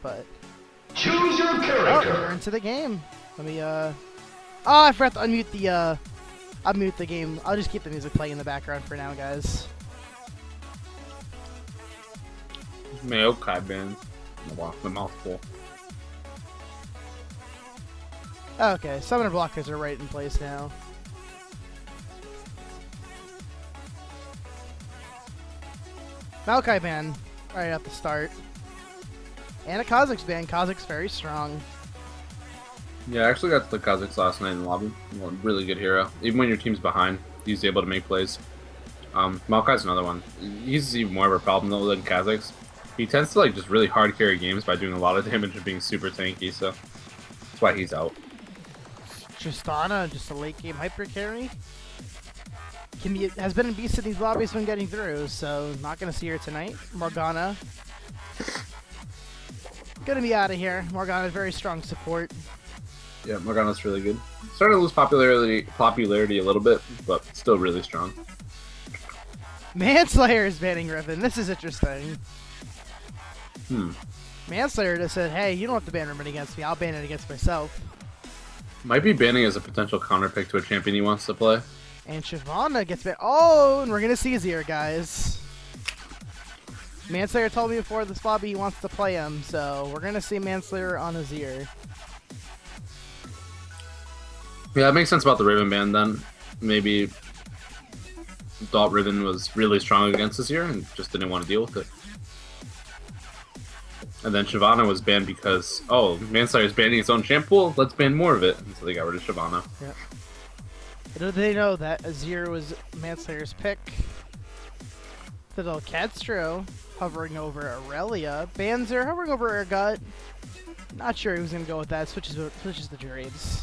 but... Choose your Oh, character. we're into the game. Let me, Oh, I forgot to unmute the, unmute the game. I'll just keep the music playing in the background for now, guys. Maokai band. The mouthful. Okay, summoner blockers are right in place now. Maokai ban, right at the start. And a Kha'Zix ban. Kha'Zix very strong. Yeah, I actually got to the Kazakhs last night in the lobby. Really good hero. Even when your team's behind, he's able to make plays. Maokai's another one. He's even more of a problem though than Kazakhs. He tends to like just really hard carry games by doing a lot of damage and being super tanky, so that's why he's out. Tristana, just a late game hyper carry. Has been a beast in these lobbies when getting through, so not gonna see her tonight. Morgana. Gonna be out of here. Morgana's very strong support. Yeah, Morgana's really good. Starting to lose popularity a little bit, but still really strong. Manslayer is banning Riven. This is interesting. Manslayer just said, hey, you don't have to ban Riven against me. I'll ban it against myself. Might be banning as a potential counter pick to a champion he wants to play. And Shyvana gets banned. Oh, and we're going to see Azir, guys. Manslayer told me before this lobby he wants to play him, so we're going to see Manslayer on Azir. Yeah, that makes sense about the Riven ban then. Maybe thought Riven was really strong against this year and just didn't want to deal with it. And then Shyvana was banned because, oh, Manslayer's banning its own champ pool, let's ban more of it. And so they got rid of Shyvana. Yeah. Little did they know that Azir was Manslayer's pick. Little Catstro hovering over Aurelia. Banzer hovering over Urgot. Not sure who's going to go with that. Switches the Drades.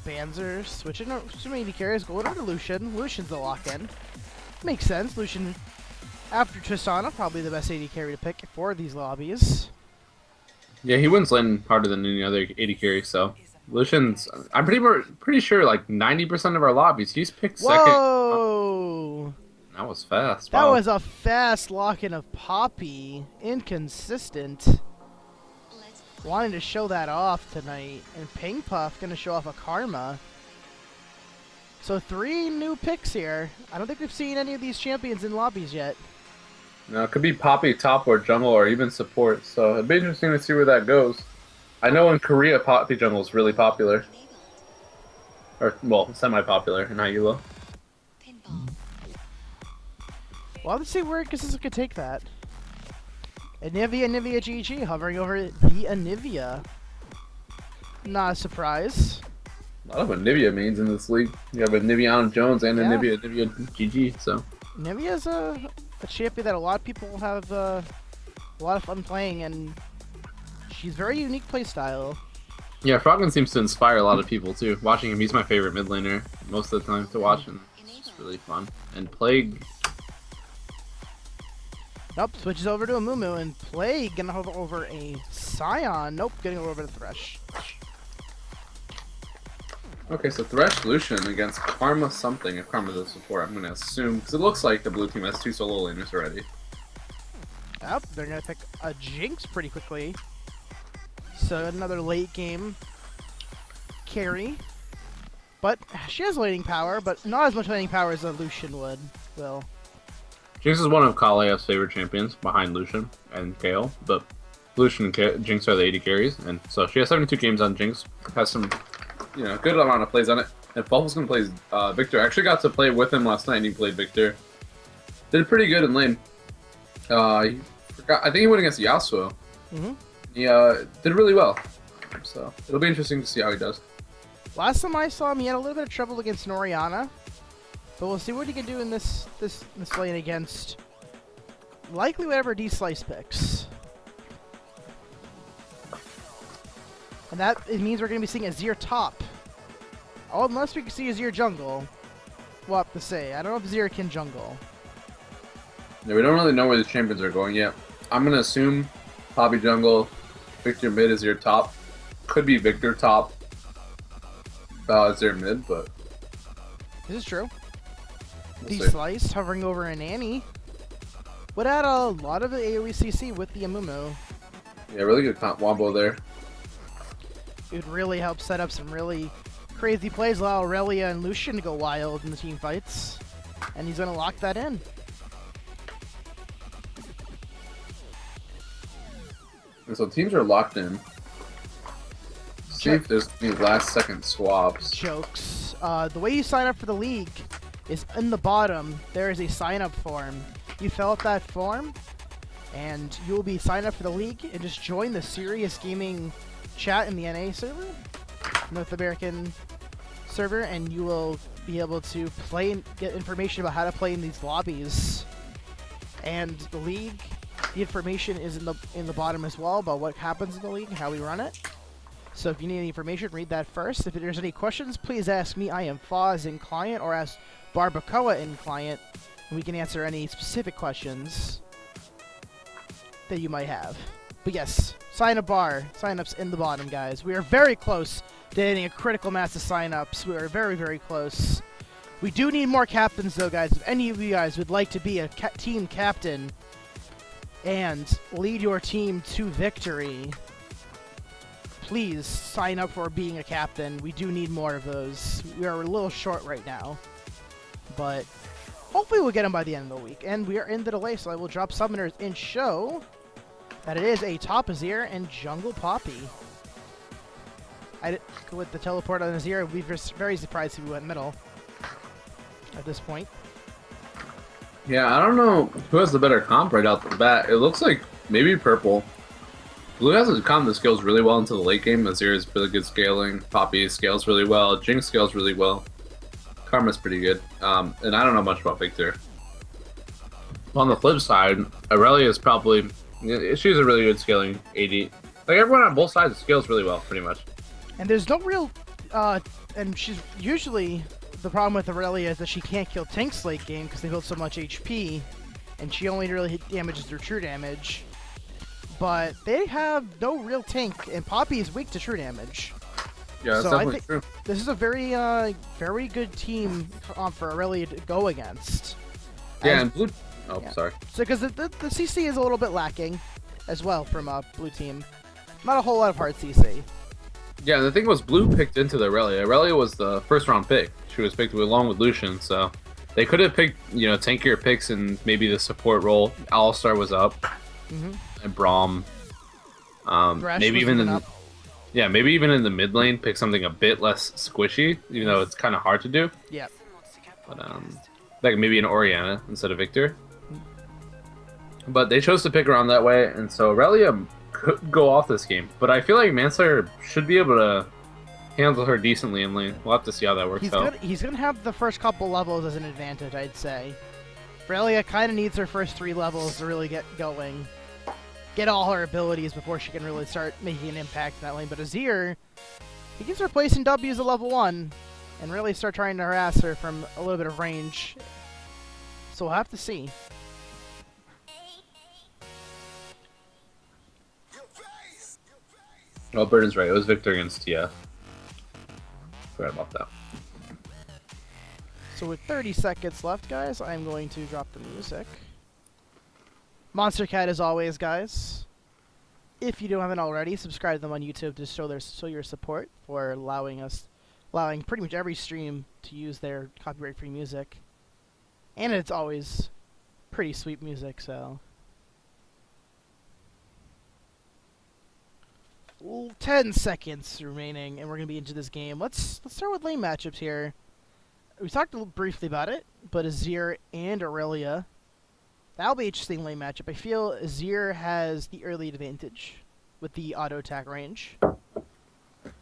Banzer switching to maybe carries going over to Lucian. Lucian's the lock-in. Makes sense. Lucian, after Tristana, probably the best AD carry to pick for these lobbies. Yeah, he wins lane harder than any other AD carry, so Lucian's, I'm pretty sure like 90% of our lobbies, he's picked second. Whoa! That was fast. That Wow. was a fast lock-in of Poppy. Inconsistent. Wanting to show that off tonight. And Ping Puff going to show off a Karma. So 3 new picks here. I don't think we've seen any of these champions in lobbies yet. No, it could be Poppy, top, or jungle, or even support, so it'd be interesting to see where that goes. I know in Korea, Poppy jungle is really popular. Or, well, semi-popular in Hyula. Well, let's see where Kasiska could take that. Anivia GG hovering over the Anivia. Not a surprise. A lot of Anivia mains in this league. You have Anivia Jones and Yeah. Anivia GG, so. Anivia's a champion that a lot of people have a lot of fun playing, and she's very unique playstyle. Yeah, Frogman seems to inspire a lot of people too. Watching him, he's my favorite mid laner most of the time to watch, and it's just really fun. And Plague. Nope, switches over to a Mumu, and Plague gonna hover over a Scion. Nope, getting over to Thresh. Okay, so Thresh Lucian against Karma something. If Karma's a support, I'm gonna assume, because it looks like the blue team has 2 solo laners already. Yep, they're gonna pick a Jinx pretty quickly. So another late game carry. But she has laning power, but not as much laning power as a Lucian would. Will. Jinx is one of Kalea's favorite champions, behind Lucian and Kayle, but Lucian and Jinx are the AD carries, and so she has 72 games on Jinx, has some, good amount of plays on it, and Buffalo's gonna play Victor. I actually got to play with him last night, and he played Victor. Did pretty good in lane. I think he went against Yasuo. He did really well, so it'll be interesting to see how he does. Last time I saw him, he had a little bit of trouble against Noriana. But we'll see what he can do in this lane against likely whatever D-Slice picks. And it means we're going to be seeing Azir top. Oh, unless we can see Azir jungle. We'll have to say. I don't know if Azir can jungle. Yeah, we don't really know where the champions are going yet. I'm going to assume Poppy jungle, Victor mid is your top. Could be Victor top, Azir mid, but... This is true. D-Slice hovering over an Annie. Would add a lot of the AoE CC with the Amumu. Yeah, really good wombo there. It would really help set up some really crazy plays, allow Aurelia and Lucian to go wild in the team fights. And he's going to lock that in. And so teams are locked in. See if there's any last-second swaps. Jokes. The way you sign up for the league is in the bottom. There is a sign-up form. You fill out that form, and you will be signed up for the league, and just join the Sirius Gaming chat in the NA server, North American server, and you will be able to play and get information about how to play in these lobbies. And the league, the information is in the bottom as well about what happens in the league and how we run it. So if you need any information, read that first. If there's any questions, please ask me. I am Foz in client, or ask Barbacoa in client, and we can answer any specific questions that you might have. But yes, sign-up bar, sign-ups in the bottom, guys. We are very close to hitting a critical mass of sign-ups. We are very, very close. We do need more captains, though, guys. If any of you guys would like to be a team captain and lead your team to victory, please sign up for being a captain. We do need more of those. We are a little short right now, but hopefully we'll get them by the end of the week. And we are in the delay, so I will drop summoners and show that it is a top Azir and jungle Poppy. With the teleport on Azir, I'd be very surprised if we went middle at this point. Yeah, I don't know who has the better comp right out the bat. It looks like maybe purple. Blue has comp that scales really well into the late game. Azir is really good scaling. Poppy scales really well. Jinx scales really well. Karma's pretty good. And I don't know much about Victor. On the flip side, Aurelia is probably... She's a really good scaling AD. Like, everyone on both sides scales really well, pretty much. And there's no real... and she's usually... The problem with Aurelia is that she can't kill tanks late game because they build so much HP. And she only really damages their true damage. But they have no real tank, and Poppy is weak to true damage. Yeah, that's definitely true. This is a very, very good team for Aurelia to go against. Yeah, and blue... Oh, yeah. Sorry. So, because the CC is a little bit lacking as well from blue team. Not a whole lot of hard CC. Yeah, the thing was, blue picked into the Aurelia. Aurelia was the first-round pick. She was picked along with Lucian, so they could have picked, tankier picks in maybe the support role. Alistar was up. Mm-hmm. And Braum. Maybe even in maybe even in the mid lane, pick something a bit less squishy, even though it's kind of hard to do. Yeah. But like maybe an Orianna instead of Victor. But they chose to pick around that way, and so Aurelia could go off this game. But I feel like Manslayer should be able to handle her decently in lane. We'll have to see how that works out. He's gonna have the first couple levels as an advantage, I'd say. Aurelia kind of needs her first 3 levels to really get going. Get all her abilities before she can really start making an impact in that lane. But Azir, he can start placing W's at level 1 and really start trying to harass her from a little bit of range. So we'll have to see. Oh, Burden's right. It was Victor against TF. Forgot about that. So with 30 seconds left, guys, I'm going to drop the music. Monster Cat, as always, guys. If you haven't already, subscribe to them on YouTube to show your support for allowing pretty much every stream to use their copyright-free music. And it's always pretty sweet music, so... 10 seconds remaining, and we're going to be into this game. Let's start with lane matchups here. We talked briefly about it, but Azir and Aurelia. That'll be an interesting lane matchup. I feel Azir has the early advantage with the auto attack range.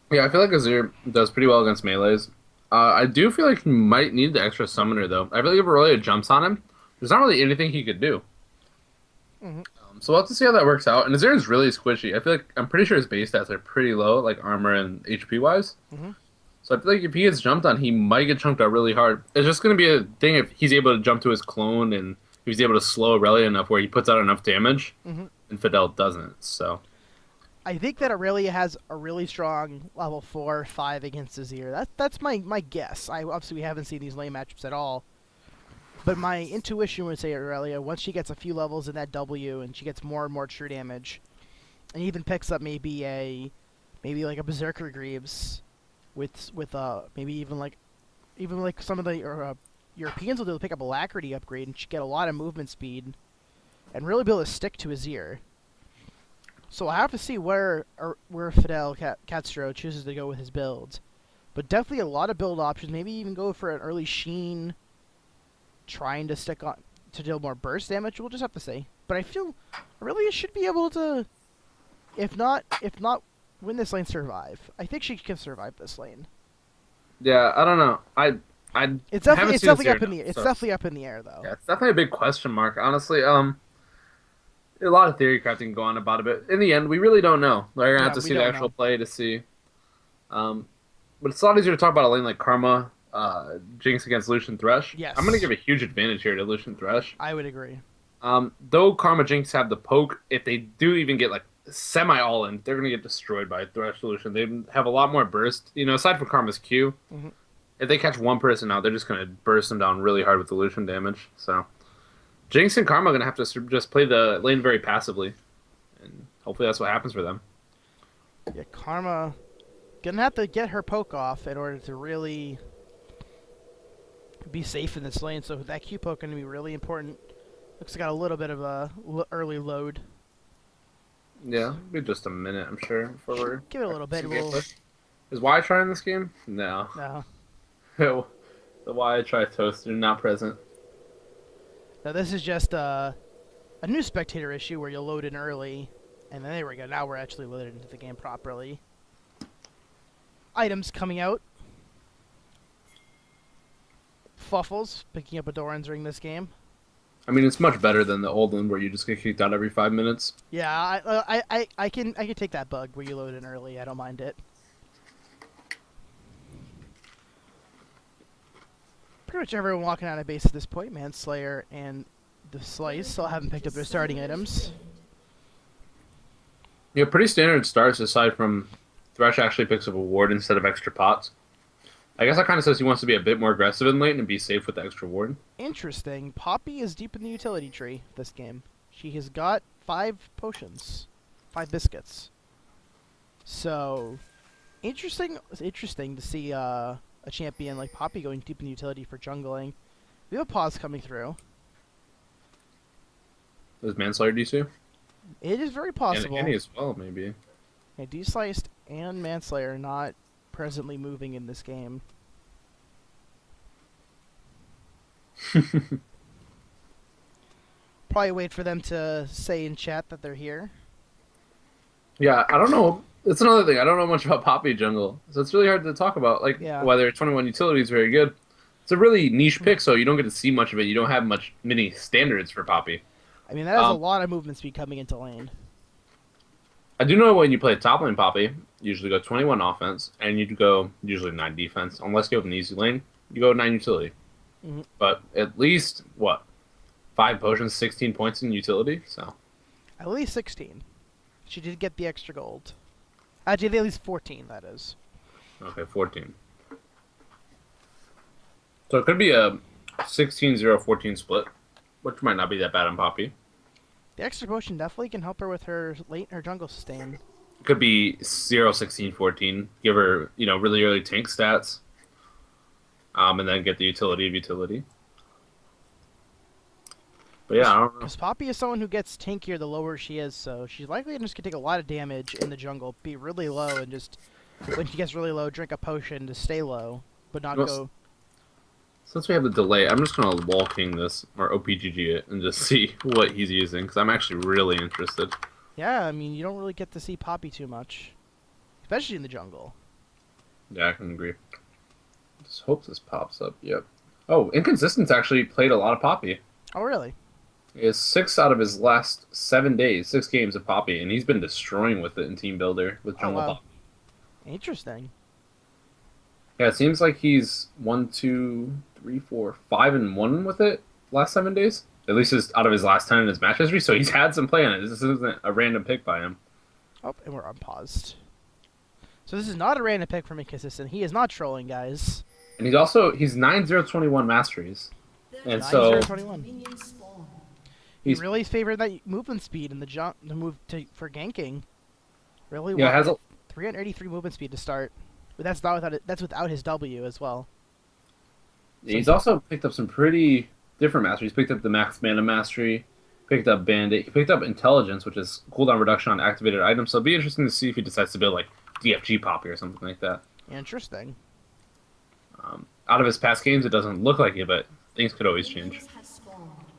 Yeah, I feel like Azir does pretty well against melees. I do feel like he might need the extra summoner, though. I feel like if Aurelia jumps on him, there's not really anything he could do. Mm-hmm. So we'll have to see how that works out. And Azir is really squishy. I feel like, I'm pretty sure his base stats are pretty low, like armor and HP-wise. Mm-hmm. So I feel like if he gets jumped on, he might get chunked out really hard. It's just going to be a thing if he's able to jump to his clone and he's able to slow Aurelia enough where he puts out enough damage, and Fidel doesn't. So I think that Aurelia has a really strong level 4 or 5 against Azir. That's my guess. Obviously we haven't seen these lane matchups at all. But my intuition would say earlier, once she gets a few levels in that W and she gets more and more true damage, and even picks up maybe like a Berserker Greaves, with maybe even like some of the Europeans will be able to pick up Alacrity upgrade and get a lot of movement speed, and really be able to stick to Azir. So I have to see where Fidel Castro chooses to go with his build, but definitely a lot of build options. Maybe even go for an early Sheen, trying to stick on to deal more burst damage. We'll just have to see. But I feel really should be able to, if not win this lane, survive. I think she can survive this lane. Yeah, I don't know. It's definitely up in the It's definitely up in the air though. Yeah, it's definitely a big question mark. Honestly, a lot of theory crafting go on about it, but in the end, we really don't know. We're gonna have to see the actual play to see. But it's a lot easier to talk about a lane like Karma, Jinx against Lucian Thresh. Yes. I'm gonna give a huge advantage here to Lucian Thresh. I would agree. Though Karma Jinx have the poke, if they do even get like semi all in, they're gonna get destroyed by Thresh Lucian. They have a lot more burst. You know, aside from Karma's Q, if they catch one person out, they're just gonna burst them down really hard with the Lucian damage. So Jinx and Karma are gonna have to just play the lane very passively, and hopefully that's what happens for them. Yeah, Karma gonna have to get her poke off in order to really be safe in this lane. So that Q poke gonna be really important. Looks like got a little bit of a early load. Yeah, be just a minute, I'm sure, before we're... Give it a little bit. Is Y trying this game? No. No. The Y try toaster not present. Now this is just a new spectator issue where you'll load in early, and then there we go. Now we're actually loaded into the game properly. Items coming out. Fuffles picking up Adorans during this game. I mean, it's much better than the old one where you just get kicked out every 5 minutes. Yeah, I can take that bug where you load in early. I don't mind it. Pretty much everyone walking out of base at this point. Manslayer and the Slice still haven't picked up their starting items. Yeah, pretty standard starts aside from Thresh actually picks up a ward instead of extra pots. I guess that kind of says he wants to be a bit more aggressive in late and be safe with the extra ward. Interesting. Poppy is deep in the utility tree this game. She has got 5 potions. 5 biscuits. So, interesting. It's interesting to see a champion like Poppy going deep in the utility for jungling. We have a pause coming through. Is Manslayer DC? It is very possible. And Annie as well, maybe. Yeah, D-Sliced and Manslayer not presently moving in this game. Probably wait for them to say in chat that they're here. Yeah, I don't know. That's another thing. I don't know much about Poppy jungle, so it's really hard to talk about. Like whether 21 utility is very good. It's a really niche pick, so you don't get to see much of it. You don't have many standards for Poppy. I mean, that has a lot of movement speed coming into lane. I do know when you play top lane Poppy, you usually go 21 offense, and you go usually 9 defense. Unless you have an easy lane, you go 9 utility. But at least, 5 potions, 16 points in utility? So at least 16. She did get the extra gold. Actually, at least 14, that is. Okay, 14. So it could be a 16-0-14 split, which might not be that bad on Poppy. The extra potion definitely can help her with her jungle sustain. It could be 0-16-14. Give her, really early tank stats. And then get the utility of utility. But yeah, I don't know. Because Poppy is someone who gets tankier the lower she is, so she's likely just going to take a lot of damage in the jungle, be really low, and just, when she gets really low, drink a potion to stay low, but not go... Since we have the delay, I'm just going to wall king this, or OPGG it, and just see what he's using, because I'm actually really interested. Yeah, I mean, you don't really get to see Poppy too much, especially in the jungle. Yeah, I can agree. Just hope this pops up. Yep. Oh, Inconsistent's actually played a lot of Poppy. Oh, really? It's 6 out of his last 7 days, 6 games of Poppy, and he's been destroying with it in Team Builder with jungle Poppy. Interesting. Yeah, it seems like he's 1, 2, 3, 4, 5-1 with it last 7 days. At least out of his last 10 in his match history, so he's had some play on it. This isn't a random pick by him. Oh, and we're unpaused. So this is not a random pick from Inconsistent. He is not trolling, guys. And he's 9-0-21 masteries. And so 9-0-21. He really favored that movement speed and the move for ganking. Really, yeah, has 383 movement speed to start, but that's not without it. That's without his W as well. Yeah, he's also picked up some pretty different masteries. He's picked up the max mana mastery, picked up Bandit, he picked up Intelligence, which is cooldown reduction on activated items. So it'll be interesting to see if he decides to build like DFG Poppy or something like that. Interesting. Out of his past games, it doesn't look like it, but things could always change.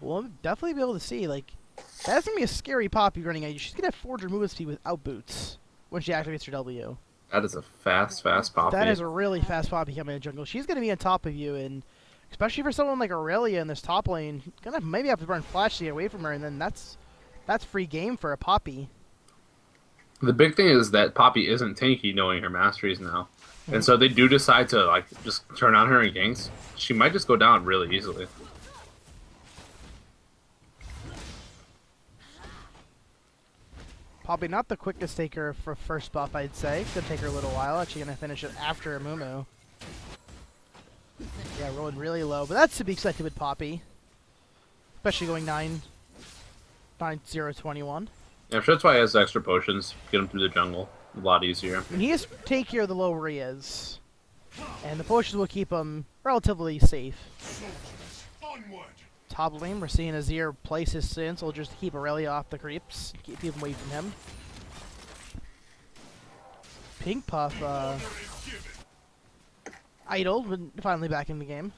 We'll definitely be able to see, like, that's going to be a scary Poppy running at you. She's going to have 400 movement speed without boots when she activates her W. That is a fast Poppy. That is a really fast Poppy coming in the jungle. She's going to be on top of you, and especially for someone like Aurelia in this top lane, going to maybe have to burn Flash to get away from her, and then that's free game for a Poppy. The big thing is that Poppy isn't tanky knowing her masteries now. And so they do decide to like just turn on her in ganks. She might just go down really easily. Probably not the quickest taker for first buff, I'd say. It's going to take her a little while. Actually going to finish it after Amumu. Yeah, rolling really low. But that's to be expected with Poppy. Especially going 9-0-21. Yeah, I'm sure that's why he has extra potions. Get him through the jungle. A lot easier. And he is tankier the lower he is. And the potions will keep him relatively safe. Top lane, we're seeing Azir place his Sin Soldiers to keep Aurelia off the creeps. Keep him away from him. Pink Puff, idled, but finally back in the game.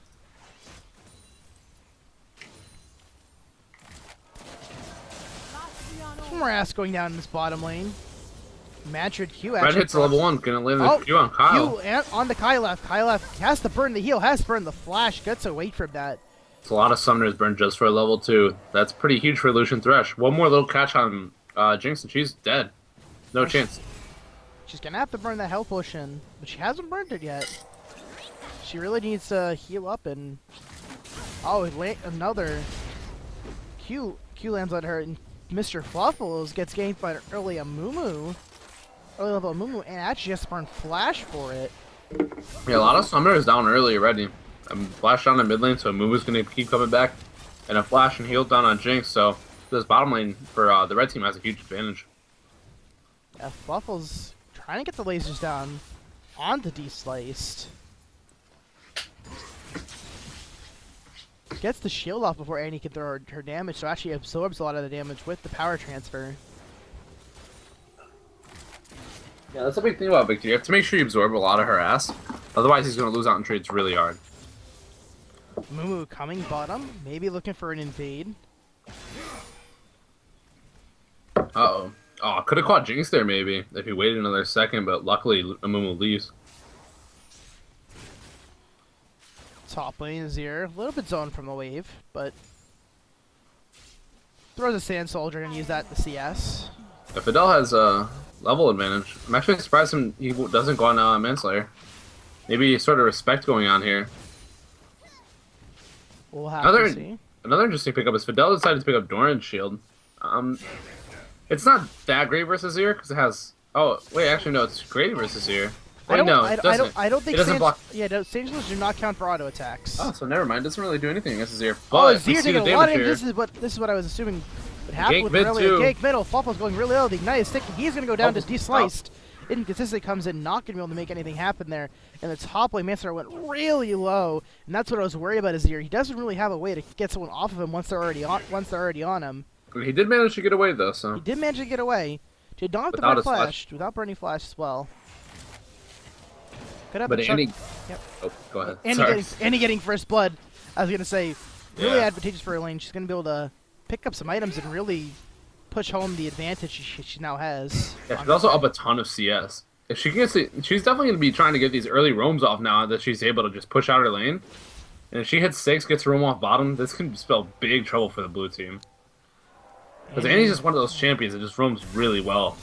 Some more ass going down in this bottom lane. Mantrid Q actually. Red hits level 1, gonna land the Q on Kyle. Q and on the Kylef. Kylef has to burn the heal, has to burn the flash, gets away from that. It's a lot of summoners burn just for a level 2. That's pretty huge for Lucian Thresh. One more little catch on Jinx and she's dead. No chance. She's gonna have to burn that health potion, but she hasn't burned it yet. She really needs to heal up and... Oh, another Q lands on her, and Mr. Fluffles gets ganked by an early Amumu. Early level Amumu, and actually has to burn Flash for it. Yeah, a lot of summoners down early already. Flash down in mid lane, so Amumu's gonna keep coming back. And a flash and heal down on Jinx, so this bottom lane for the red team has a huge advantage. Yeah, Fluffles trying to get the lasers down onto D-Sliced. Gets the shield off before Annie can throw her damage, so actually absorbs a lot of the damage with the power transfer. Yeah, that's a big thing about Victor. You have to make sure you absorb a lot of her ass. Otherwise, he's going to lose out in trades really hard. Mumu coming bottom, maybe looking for an invade. Uh-oh. Oh, could have caught Jinx there maybe if he waited another second, but luckily Mumu leaves. Top lane is here. A little bit zoned from the wave, but throws a Sand Soldier and use that to CS. Yeah, Fidel has a level advantage. I'm actually surprised he doesn't go on Manslayer. Maybe sort of respect going on here. We'll have to see. Another interesting pickup is Fidel decided to pick up Doran's shield. It's not that great versus Azir because it has. Oh wait, actually no, it's great versus Azir. Wait, no, it doesn't. I don't think it doesn't block. Yeah, Sand Soldiers do not count for auto attacks. Oh, so never mind. It doesn't really do anything against Azir. But Azir taking a lot of damage. This is what I was assuming would happen with Aurelia. Gank middle. Fluffle's going really low. The Ignite is sticking. He's going to go down to D-Sliced. Inconsistent comes in, not going to be able to make anything happen there. And the top lane Manslayer went really low, and that's what I was worried about Azir. He doesn't really have a way to get someone off of him once they're already on him. He did manage to get away though, so he did manage to get away. Did not have to burn flash without burning flash as well. Could have but Annie. Yep. Oh, go ahead. Annie getting first blood. I was gonna say, really advantageous for her lane. She's gonna be able to pick up some items and really push home the advantage she now has. Yeah, she's also up a ton of CS. If she gets it, she's definitely gonna be trying to get these early roams off now that she's able to just push out her lane. And if she hits 6, gets a roam off bottom, this can spell big trouble for the blue team. Because Annie's just one of those champions that just roams really well.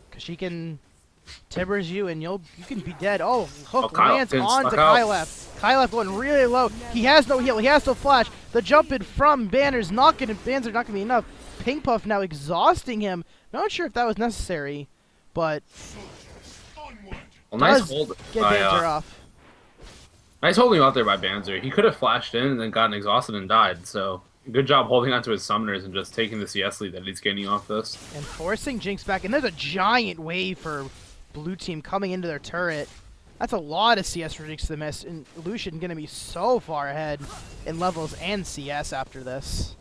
Because she can timbers you and you can be dead. Oh, hook lands onto Kylef. Kylef going really low. He has no heal. He has no flash. The jump in from Banner's not going to be enough. Pink Puff now exhausting him. Not sure if that was necessary, but well, nice hold. Get Banner off. Nice holding out there by Banzer. He could have flashed in and then gotten exhausted and died. So good job holding onto his summoners and just taking the CS lead that he's gaining off this. And forcing Jinx back. And there's a giant wave for blue team coming into their turret. That's a lot of CS for Jinx to miss. And Lucian going to be so far ahead in levels and CS after this.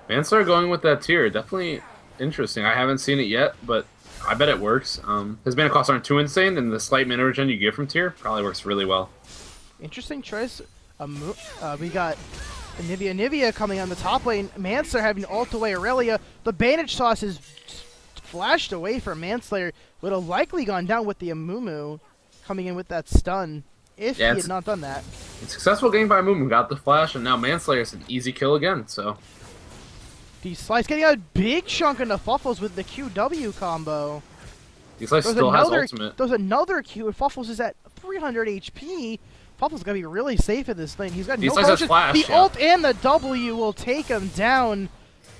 Manslayer going with that tier. Definitely interesting. I haven't seen it yet, but I bet it works. His mana costs aren't too insane, and the slight mana regen you get from tier probably works really well. Interesting choice. We got Nivea coming on the top lane. Manslayer having to ult away Aurelia. The bandage sauce is flashed away from Manslayer. Would have likely gone down with the Amumu coming in with that stun if he had not done that. Successful game by Amumu. Got the flash, and now Manslayer's an easy kill again, so... D-Slice getting a big chunk into Fuffles with the QW combo. D-Slice still has ultimate. There's another Q, and Fuffles is at 300 HP. Fuffles going to be really safe in this lane. He's got no potions. The ult and the W will take him down.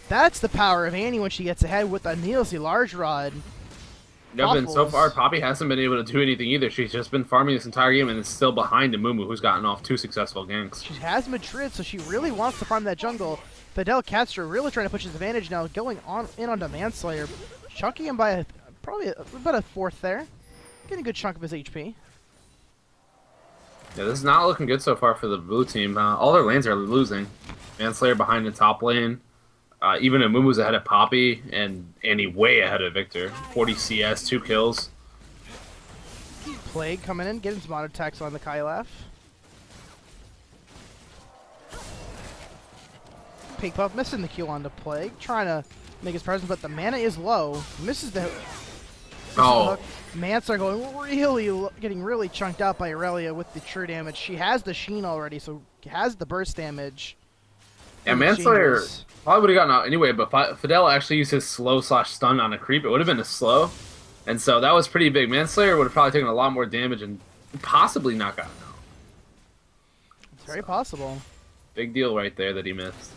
That's the power of Annie when she gets ahead with the Nielsen Large Rod. Yep, and so far, Poppy hasn't been able to do anything either. She's just been farming this entire game and is still behind Amumu, who's gotten off 2 successful ganks. She has Madrid, so she really wants to farm that jungle. Fidel Castro really trying to push his advantage now, going on in onto Manslayer, chunking him by probably about a fourth there. Getting a good chunk of his HP. Yeah, this is not looking good so far for the blue team. All their lanes are losing. Manslayer behind the top lane. Even Amumu's ahead of Poppy, and Annie way ahead of Victor. 40 CS, 2 kills. Plague coming in, getting some auto attacks on the Kylaf. Pig Puff missing the Q on the Plague, trying to make his presence, but the mana is low. Misses the hook. Manslayer going getting really chunked out by Aurelia with the true damage. She has the Sheen already, so has the burst damage. Yeah, Manslayer probably would have gotten out anyway, but Fidel actually used his slow/stun on a creep. It would have been a slow, and so that was pretty big. Manslayer would have probably taken a lot more damage and possibly not gotten out. It's very possible. Big deal right there that he missed.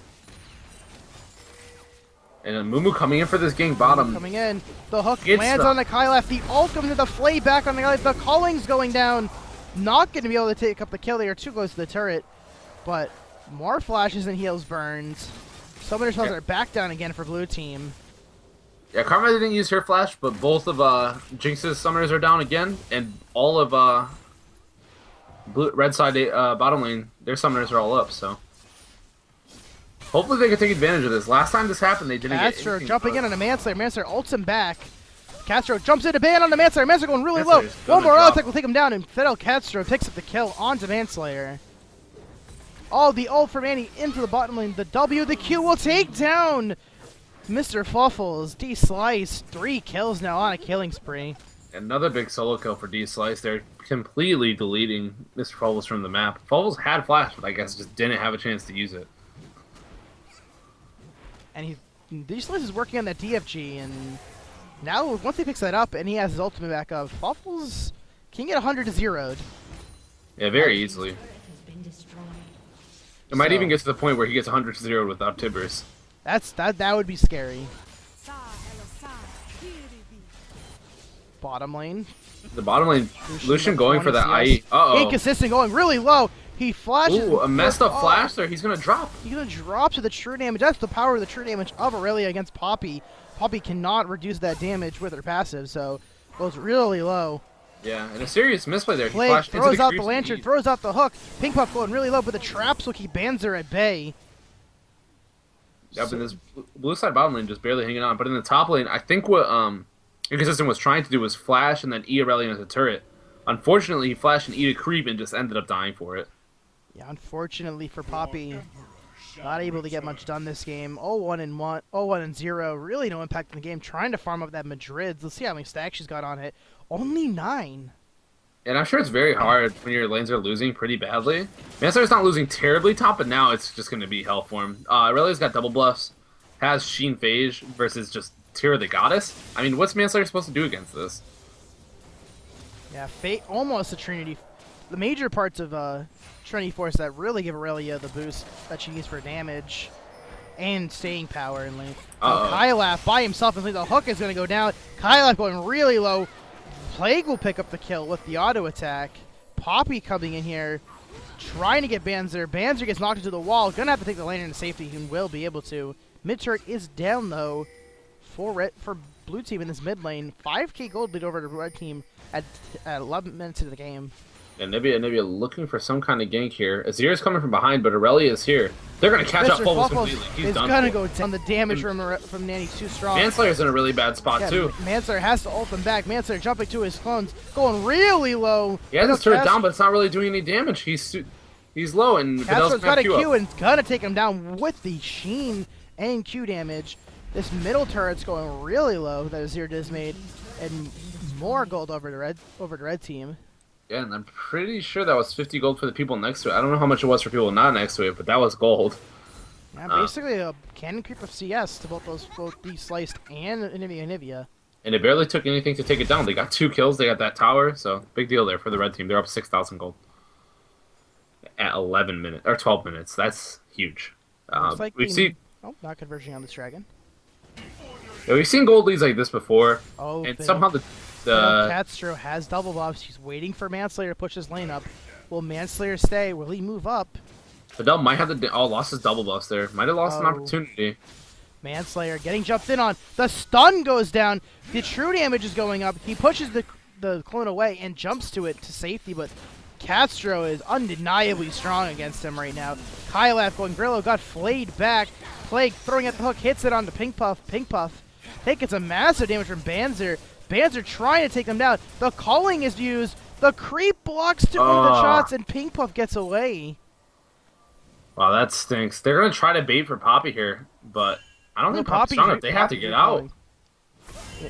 And Mumu coming in for this gang bottom. Coming in. The hook lands on the Kylaf. The ult comes to the flay back on the Kylaf. The Calling's going down. Not going to be able to take up the kill. They are too close to the turret. But more flashes and heals burns. Summoner spells are back down again for blue team. Yeah, Karma didn't use her flash, but both of Jinx's summoners are down again. And all of red side bottom lane, their summoners are all up, so... Hopefully they can take advantage of this. Last time this happened, they didn't get Castro jumping in on a Manslayer. Manslayer ults him back. Castro jumps into ban on the Manslayer. Manslayer going really low. One more auto attack will take him down, and Fidel Castro picks up the kill onto Manslayer. Oh, the ult from Annie into the bottom lane. The W, the Q will take down Mr. Fuffles. D-Slice, 3 kills now on a killing spree. Another big solo kill for D-Slice. They're completely deleting Mr. Fuffles from the map. Fuffles had flash, but I guess just didn't have a chance to use it. And D-Slice is working on that DFG, and now once he picks that up and he has his ultimate back up, Fuffles can get 100 to 0'd. Yeah, very easily. It might even get to the point where he gets 100 to 0 without Tibbers. That would be scary. Bottom lane. The bottom lane, Lucian going for that IE. Uh-oh. Inconsistent, going really low. He flashes. Ooh, a messed up flash there. He's going to drop. He's going to drop to the true damage. That's the power of the true damage of Aurelia against Poppy. Poppy cannot reduce that damage with her passive, so goes really low. Yeah, and a serious misplay there. Plague throws out the lantern, throws out the hook. Pink Puff going really low, but the traps will keep Banzer at bay. Yep, and this blue side bottom lane just barely hanging on. But in the top lane, I think what Inconsistent was trying to do was flash and then E Aurelia into the turret. Unfortunately, he flashed and E to creep and just ended up dying for it. Yeah, unfortunately for Poppy, not able to get much done this game. 0-1-0, really no impact in the game. Trying to farm up that Madrid. Let's see how many stacks she's got on it. Only 9. And I'm sure it's very hard when your lanes are losing pretty badly. Manslayer's not losing terribly top, but now it's just going to be hell for him. Aurelia's got double bluffs, has Sheen Phage versus just Tira the Goddess. I mean, what's Manslayer supposed to do against this? Yeah, Fate almost a Trinity. The major parts of Trinity Force that really give Aurelia the boost that she needs for damage and staying power in lane. Kylaf by himself, and the hook is going to go down. Kylaf going really low. Plague will pick up the kill with the auto attack. Poppy coming in here, trying to get Banzer. Banzer gets knocked into the wall. Gonna have to take the lane into safety. He will be able to. Mid turret is down though for blue team in this mid lane. 5k gold lead over the red team at 11 minutes into the game. And Nibia looking for some kind of gank here. Azir's coming from behind, but Aurelia is here. They're going to catch up Fofos completely. He's done. It's going to go down. The damage from Nanny's too strong. Manslayer's in a really bad spot, too. Manslayer has to ult him back. Manslayer jumping to his clones, going really low. He has his turret down, but it's not really doing any damage. He's low, and Castro's got a Q, and it's going to take him down with the Sheen and Q damage. This middle turret's going really low that Azir just made, and more gold over the red team. Yeah, and I'm pretty sure that was 50 gold for the people next to it. I don't know how much it was for people not next to it, but that was gold. Yeah, basically a cannon creep of CS to both the Sliced and Nivea. And it barely took anything to take it down. They got 2 kills, they got that tower, so big deal there for the red team. They're up 6,000 gold at 11 minutes or 12 minutes. That's huge. Like not converging on this dragon. Yeah, we've seen gold leads like this before, and somehow the Catstro has double buffs. He's waiting for Manslayer to push his lane up. Will Manslayer stay? Will he move up? Fidel might have lost his double buffs there. Might have lost an opportunity. Manslayer getting jumped in on. The stun goes down. The true damage is going up. He pushes the clone away and jumps to it to safety, but Castro is undeniably strong against him right now. Kylaf going Grillo, got flayed back. Plague throwing at the hook, hits it onto Pink Puff. Pink Puff taking some massive damage from Banzer. Banzer trying to take them down. The calling is used. The creep blocks 2 of the shots, and Pink Puff gets away. Wow, that stinks. They're going to try to bait for Poppy here, but I don't think Poppy's strong enough. They have to get out.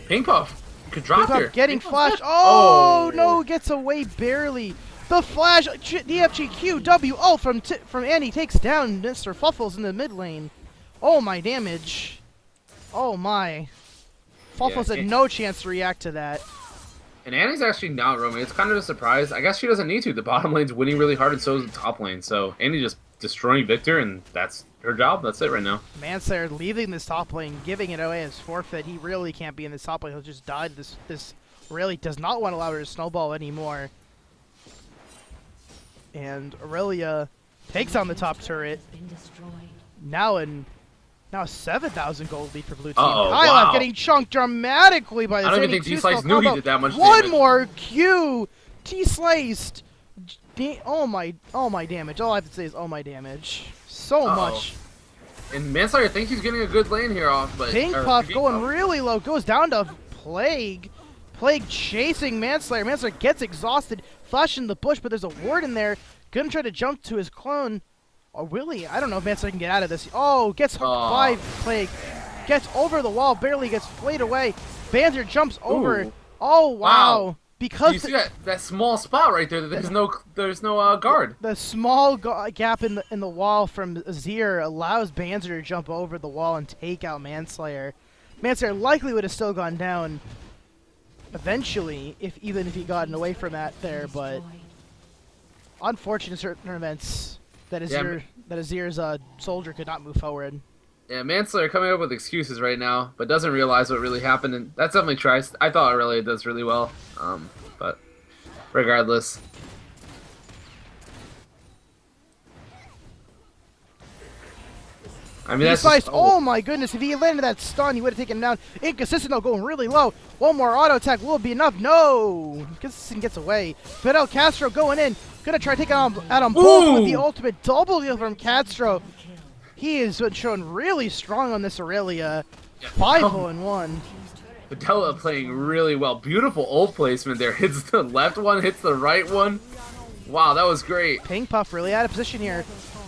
Pink Puff could drop here. Getting flashed. Oh, no, gets away barely. The flash, DFG W ult from Annie takes down Mr. Fuffles in the mid lane. Oh, my damage. Oh, my. Fuffles had no chance to react to that. And Annie's actually not roaming. It's kind of a surprise. I guess she doesn't need to. The bottom lane's winning really hard, and so is the top lane. So Annie just destroying Victor, and that's her job. That's it right now. Manslayer leaving this top lane, giving it away as forfeit. He really can't be in this top lane. He'll just die. This really does not want to allow her to snowball anymore. And Aurelia takes on the top turret. Now 7,000 gold lead for blue team. Kylaf getting chunked dramatically by the I don't even think T-Slice knew he did that much damage. One more Q! T-Sliced! Oh my damage. All I have to say is oh my damage. So much. And Manslayer thinks he's getting a good lane here off, but Pink Puff going really low. Goes down to Plague. Plague chasing Manslayer. Manslayer gets exhausted. Flash in the bush, but there's a ward in there. Gonna try to jump to his clone. Oh, really? I don't know if Manslayer can get out of this. Oh, gets hooked by Plague. Gets over the wall, barely gets flayed away. Banzer jumps over. Ooh. Oh, wow. Because you see that small spot right there? There's no guard. The small gap in the wall from Azir allows Banzer to jump over the wall and take out Manslayer. Manslayer likely would have still gone down eventually, even if he gotten away from that there, but unfortunate certain events. That Azir's soldier could not move forward. Yeah, Manslayer coming up with excuses right now, but doesn't realize what really happened, and that's definitely tries. I thought Aurelia does really well, but regardless. I mean, that's just, oh my goodness, if he landed that stun, he would have taken him down. Inconsistent though, going really low. One more auto attack will be enough. No! Inconsistent gets away. Fidel Castro going in. Gonna try to take out him both with the ultimate double deal from Castro. He has been shown really strong on this Aurelia. 5-0-1. Fidel playing really well. Beautiful ult placement there. Hits the left one, hits the right one. Wow, that was great. Pink Puff really out of position here.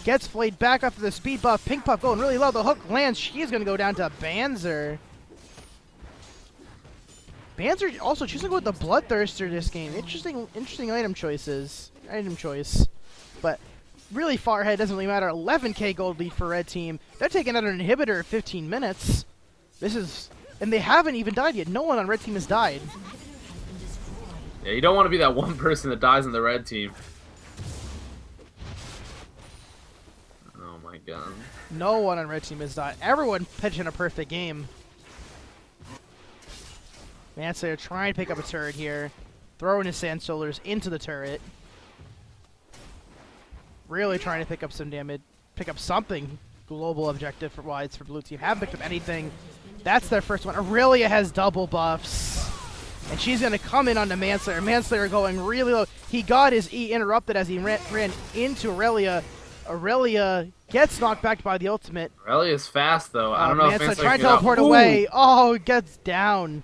Gets flayed back after the speed buff. Pink Puff going really low. The hook lands. She's going to go down to Banzer. Banzer also choosing to go with the Bloodthirster this game. Interesting item choice. But really far ahead. Doesn't really matter. 11k gold lead for red team. They're taking out an inhibitor in 15 minutes. And they haven't even died yet. No one on red team has died. Yeah, you don't want to be that one person that dies on the red team. Oh my god. No one on red team has died. Everyone pitching a perfect game. Manslayer trying to pick up a turret here. Throwing his sand shoulders into the turret. really trying to pick up some damage, pick up something global objective for wise for blue team. Haven't picked up anything. That's their first one. Aurelia has double buffs. And she's going to come in on the Manslayer. Manslayer going really low. He got his E interrupted as he ran into Aurelia. Aurelia gets knocked back by the ultimate. Aurelia's fast, though. I don't know if Manslayer Manslayer trying to teleport away. Oh, gets down.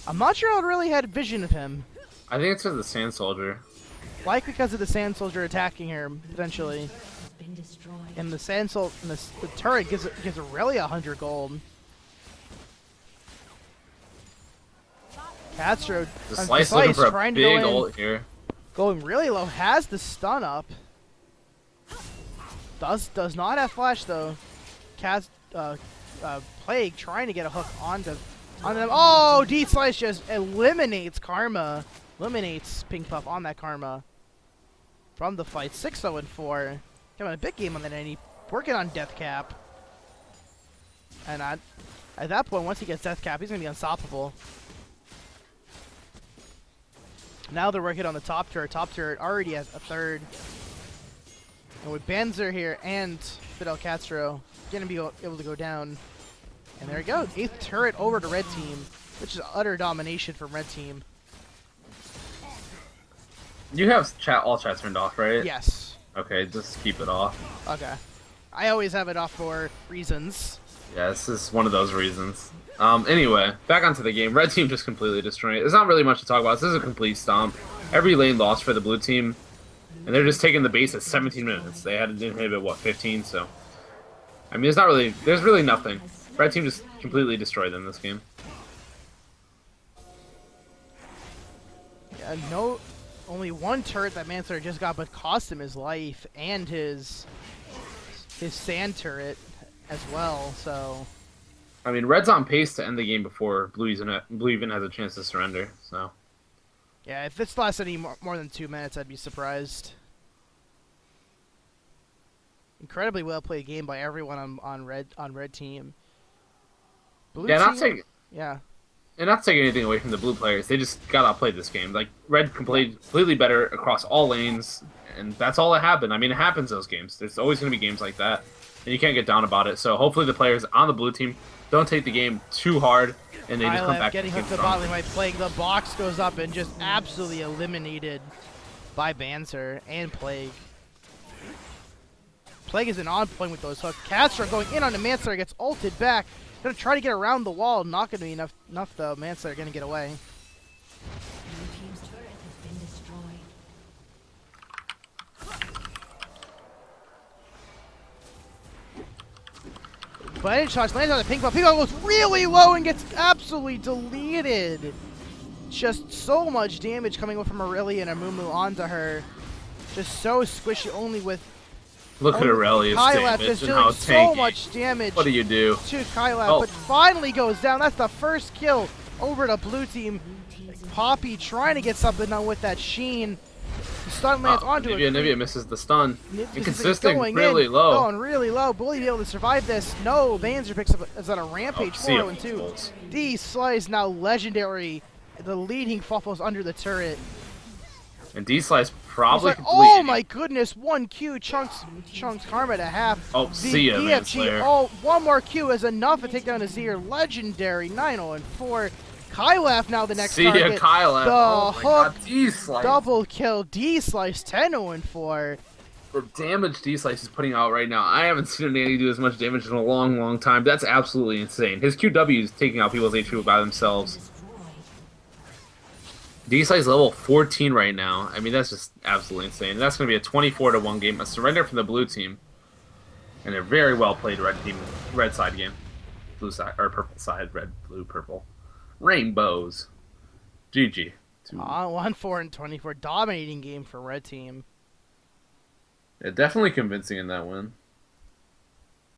I'm not sure how really had vision of him. I think it's because of the Sand Soldier. Like because of the Sand Soldier attacking her, potentially. And the Sand Soldier, the turret gives Aurelia 100 gold. Castro, The Slice looking for a trying big to go ult here. Going really low, has the stun up. Does not have flash though. Plague trying to get a hook onto them. Oh, D Slice just eliminates Karma. Eliminates Pink Puff on that Karma. From the fight, 6-0-4. Having a big game on that end. Working on Death Cap. And at that point, once he gets Death Cap, he's gonna be unstoppable. Now they're working on the top turret. Top turret already has a third. And with Banzer here and Fidel Castro, gonna be able to go down. And there we go. 8th turret over to red team, which is utter domination from red team. You have all chat turned off, right? Yes. Okay, just keep it off. Okay. I always have it off for reasons. Yeah, this is one of those reasons. Anyway, back onto the game. Red team just completely destroying it. There's not really much to talk about. This is a complete stomp. Every lane lost for the blue team, and they're just taking the base at 17 minutes. They had to inhibit, what, 15? So, I mean, there's really nothing. Red team just completely destroyed them this game. Yeah, only one turret that Manslayer just got, but cost him his life and his sand turret as well. So, I mean, Red's on pace to end the game before Blue even has a chance to surrender. So, yeah, if this lasts any more than 2 minutes, I'd be surprised. Incredibly well played game by everyone on red team. Blue team, and not taking anything away from the blue players, they just got outplayed this game. Like, Red played completely better across all lanes, and that's all that happened. I mean, it happens those games. There's always going to be games like that, and you can't get down about it. So hopefully the players on the blue team don't take the game too hard, and they just come back. Getting hooked to the bot lane by Plague. The box goes up and just absolutely eliminated by Banzer and Plague. Plague isn't on point with those hooks. Castro going in on the Manslayer, gets ulted back. Gonna try to get around the wall. Not gonna be enough though. Manslayer gonna get away. Blue team's turret has been destroyed. But shots lands on the Pink Puff. Pink Puff goes really low and gets absolutely deleted. Just so much damage coming from Aurelia and Amumu onto her. Just so squishy. Only with Look at Aurelia's damage and how tanky. So much damage. What do you do? To Kylab, but finally goes down. That's the first kill over to blue team. Poppy trying to get something done with that Sheen. The stun lands onto it. Nivea misses the stun. Inconsistent, going really low. Going really low. Will he be able to survive this? No. Banzer picks up is on a rampage 4-2. D Slice now legendary. The leading Fuffles under the turret. And D-Slice probably oh my goodness, 1 Q chunks Karma to half. Oh, see ya, Manslayer. Oh, 1 more Q is enough to take down Azir. Legendary, 9-0-4. Kylaf now the next target. See ya, Kylaf. The hook, D-Slice. double kill, D-Slice, 10-0-4. The damage D-Slice is putting out right now, I haven't seen a Nanny do as much damage in a long, long time. That's absolutely insane. His QW is taking out people's HP by themselves. D-Slice level 14 right now. I mean, that's just absolutely insane. That's going to be a 24-1 game. A surrender from the blue team. And a very well played red side game. Blue side, or purple side. Red, blue, purple. Rainbows. GG. 1-4-24. Dominating game for red team. Yeah, definitely convincing in that win.